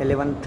11th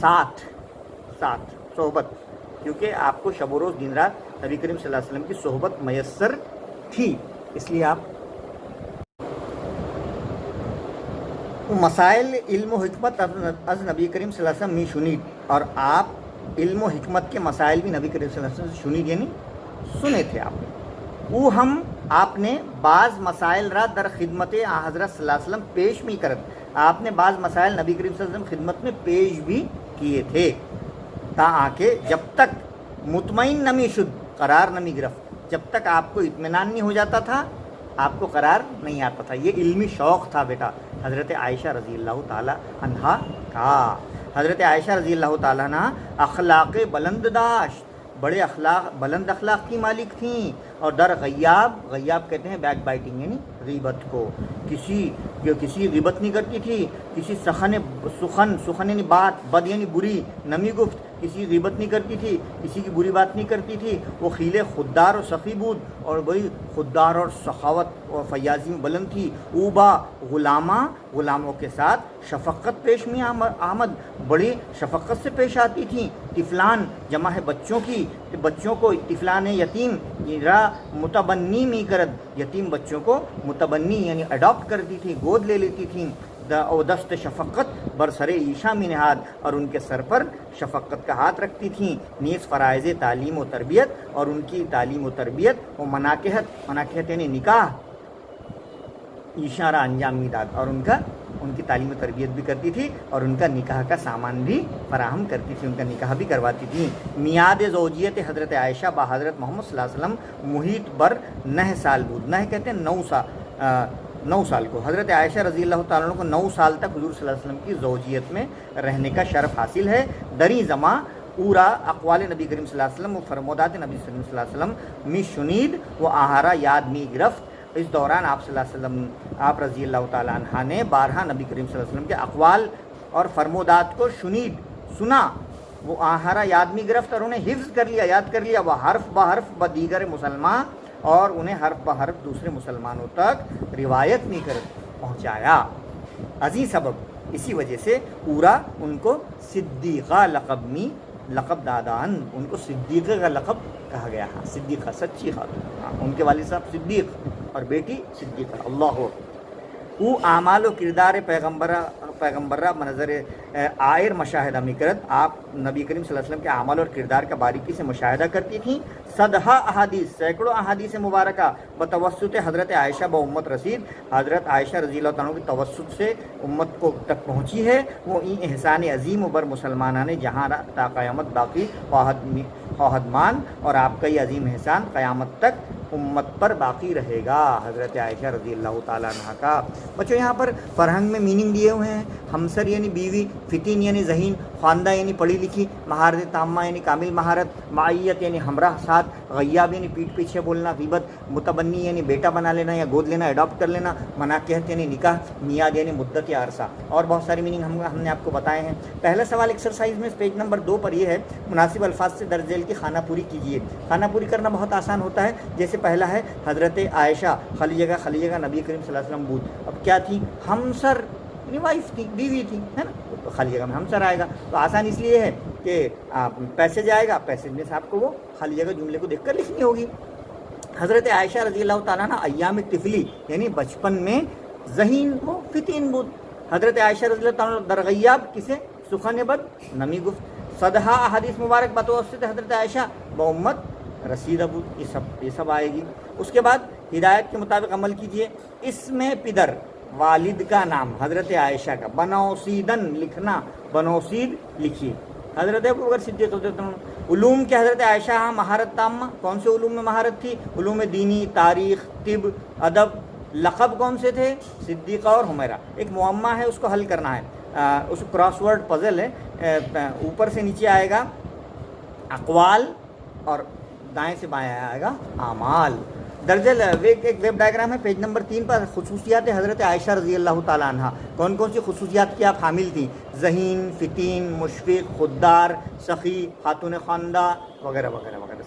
ساتھ صحبت، کیونکہ آپ کو شب و روز دن رات نبی کریم صلی اللہ علیہ وسلم کی صحبت میسر تھی، اس لیے آپ مسائل علم و حکمت از نبی کریم صلی اللہ علیہ وسلم می شنید، اور آپ علم و حکمت کے مسائل بھی نبی کریم صلی اللہ علیہ وسلم سے شنید یعنی سنے تھے آپ نے. وہ ہم آپ نے بعض مسائل را در خدمت حضرت صلی اللہ علیہ وسلم پیش می کرد، آپ نے بعض مسائل نبی کریم صلی اللہ علیہ وسلم خدمت میں پیش بھی کیے تھے، تا آکے جب تک مطمئن نمی شد قرار نمی گرفت، جب تک آپ کو اطمینان نہیں ہو جاتا تھا، آپ کو قرار نہیں آتا تھا. یہ علمی شوق تھا بیٹا حضرت عائشہ رضی اللہ تعالی عنہا کا. حضرت عائشہ رضی اللہ تعالیٰ عنہ اخلاق بلند داشت، بڑے بلند اخلاق کی مالک تھیں، اور در غیاب کہتے ہیں بیک بائٹنگ یعنی غیبت کو، کسی غیبت نہیں کرتی تھی، کسی سخن یعنی بات، بد یعنی بری، نمی گفت، کسی غیبت نہیں کرتی تھی، کسی کی بری بات نہیں کرتی تھی. وہ خیل خوددار اور سخی بود، اور وہی خوددار اور سخاوت اور فیاضی میں بلند تھی. اوبا غلاموں کے ساتھ شفقت پیش میں آمد، بڑی شفقت سے پیش آتی تھیں. طفلان جمع ہے بچوں کی، بچوں کو طفلان یتیم را متبنی می کرد، یتیم بچوں کو متبنی یعنی اڈاپٹ کرتی تھی، گود لے لیتی تھیں. او دست شفقت برسر عیشا میں نہاد، اور ان کے سر پر شفقت کا ہاتھ رکھتی تھیں. نیز فرائض تعلیم و تربیت، اور ان کی تعلیم و تربیت و مناکحت یعنی نکاح اشارہ انجام میداد، اور ان کی تعلیم و تربیت بھی کرتی تھی، اور ان کا نکاح کا سامان بھی فراہم کرتی تھی، ان کا نکاح بھی کرواتی تھی. میاد زوجیت حضرت عائشہ با حضرت محمد صلی اللہ علیہ وسلم محیط بر 9 سال بود، 9 کہتے ہیں 9 سال کو. حضرت عائشہ رضی اللہ تعالیٰ عنہ کو 9 سال تک حضور صلی اللہ علیہ وسلم کی زوجیت میں رہنے کا شرف حاصل ہے. دری زماں اورا اقوال نبی کریم صلی اللہ علیہ وسلم و فرمودات نبی صلی اللہ علیہ وسلم می شنید و آہارا یاد می گرفت. اس دوران آپ صلی اللہ علیہ وسلم، آپ رضی اللہ تعالیٰ عنہ نے بارہا نبی کریم صلی اللہ علیہ وسلم کے اقوال اور فرمودات کو سنا، وہ آہارا یاد می گرفت، اور انہیں حفظ کر لیا، یاد کر لیا. وہ حرف بحرف بدیگر مسلمان، اور انہیں حرف بحرف دوسرے مسلمانوں تک روایت نہیں کر پہنچایا. عظیم سبب، اسی وجہ سے پورا ان کو صدیقہ لقب دادان، ان کو صدیقہ کا لقب کہا گیا. ہاں صدیقہ سچی خاتون، ان کے والد صاحب صدیق اور بیٹی صدیقہ. اللہ او اعمال و کردار پیغمبرہ منظر آئر مشاہدہ میکرد، آپ نبی کریم صلی اللہ علیہ وسلم کے اعمال اور کردار کا باریکی سے مشاہدہ کرتی تھیں. صدہا احادیث، سینکڑوں احادیث مبارکہ بتوسط حضرت عائشہ با امت رسید، حضرت عائشہ رضی اللہ تعالیٰ کی توسط سے امت کو تک پہنچی ہے. وہ این احسان عظیم و بر مسلمانان جہاں تا قیامت باقی خواہد مان، اور آپ کا یہ عظیم احسان قیامت تک امت پر باقی رہے گا. حضرت عائشہ رضی اللہ تعالیٰ عنہ کا. بچوں یہاں پر فرہنگ میں میننگ دیے ہوئے ہیں. ہمسر یعنی بیوی، فتین یعنی ذہین، خواندہ یعنی پڑھی لکھی، مہارت تامہ یعنی کامل مہارت، معیت یعنی ہمراہ ساتھ، غیاب یعنی پیٹھ پیچھے بولنا، غیبت، متبنی یعنی بیٹا بنا لینا یا گود لینا، اڈاپٹ کر لینا، مناکحت یعنی نکاح، میاد یعنی مدت یا عرصہ، اور بہت ساری میننگ ہم نے آپ کو بتائے ہیں. پہلا سوال ایکسرسائز میں پیج نمبر 2 پر یہ ہے، مناسب الفاظ سے درج ذیل کی خانہ پوری کیجیے. خانہ پوری کرنا بہت آسان ہوتا ہے. جیسے پہلا ہے حضرت عائشہ خلیجہ نبی کریم صلی اللہ علیہ وسلم بود. اب کیا تھی؟ ہمسر یعنی وائف تھی، بیوی تھی، ہے نا. تو خالی جگہ میں ہمسر آئے گا، تو آسان اس لیے ہے کہ پیسج آئے گا، پیسج میں سے آپ کو وہ خالی جگہ جملے کو دیکھ کر لکھنی ہوگی. حضرت عائشہ رضی اللہ تعالیٰ عنہ ایام طفلی یعنی بچپن میں ذہین و فتین بود. حضرت عائشہ رضی اللہ تعالیٰ عنہ در غیاب کسے سخن بد نمی گفت. صدہا احادیث مبارک بتوسط حضرت عائشہ با امت رسید بود. یہ سب آئے گی. اس کے بعد ہدایت کے مطابق عمل کیجیے. اس میں پدر والد کا نام حضرت عائشہ کا بنوسیدن لکھنا، بنوسید لکھیے. حضرت ابوبکر صدیق رضی اللہ عنہ. علوم کے حضرت عائشہ ہاں مہارت تامہ. کون سے علوم میں مہارت تھی؟ علوم دینی، تاریخ، طب، ادب. لقب کون سے تھے؟ صدیقہ اور حمیرہ. ایک معمہ ہے، اس کو حل کرنا ہے. اس کراس ورڈ پزل ہے. اوپر سے نیچے آئے گا اقوال اور دائیں سے بائیں آئے گا اعمال. درجہ ایک ویب ڈائیگرام ہے پیج نمبر 3 پر. خصوصیات حضرت عائشہ رضی اللہ تعالیٰ عنہ. کون کون سی خصوصیات کی آپ حامل تھیں؟ ذہین، فتین، مشفق، خوددار، سخی، خاتون خواندہ وغیرہ وغیرہ وغیرہ.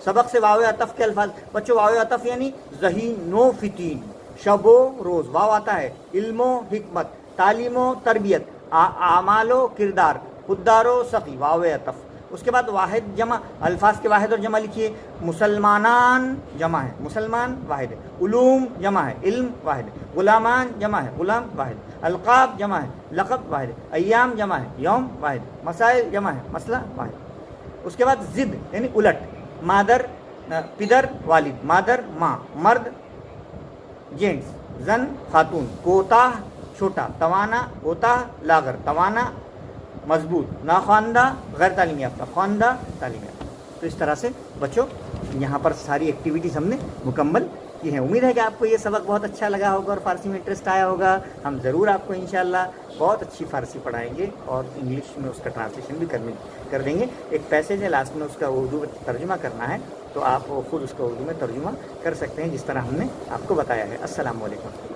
سبق سے واو عطف کے الفاظ. بچوں واو عطف یعنی ذہین و فتین، شب و روز واو آتا ہے، علم و حکمت، تعلیم و تربیت، اعمال و کردار، خدارو سقی واو عطف. اس کے بعد واحد جمع, الفاظ کے واحد اور جمع لکھیے. مسلمانان جمع ہے, مسلمان واحد ہے. علوم جمع ہے, علم واحد ہے. غلامان جمع ہے, غلام واحد. القاب جمع ہے, لقب واحد ہے. ایام جمع ہے, یوم واحد. مسائل جمع ہے, مسئلہ واحد. اس کے بعد ضد یعنی الٹ, مادر پدر والد, مادر ماں, مرد جینٹس, زن خاتون, کوتاہ چھوٹا, توانا کوتاہ لاغر, توانا مضبوط, ناخواندہ غیر تعلیم یافتہ, خواندہ تعلیم یافتہ. تو اس طرح سے بچوں یہاں پر ساری ایکٹیویٹیز ہم نے مکمل کی ہیں. امید ہے کہ آپ کو یہ سبق بہت اچھا لگا ہوگا اور فارسی میں انٹرسٹ آیا ہوگا. ہم ضرور آپ کو انشاءاللہ بہت اچھی فارسی پڑھائیں گے اور انگلش میں اس کا ٹرانسلیشن بھی کر دیں گے. ایک پیسیج ہے لاسٹ میں, اس کا اردو میں ترجمہ کرنا ہے تو آپ خود اس کا اردو میں ترجمہ کر سکتے ہیں جس طرح ہم نے آپ کو بتایا ہے. السلام علیکم.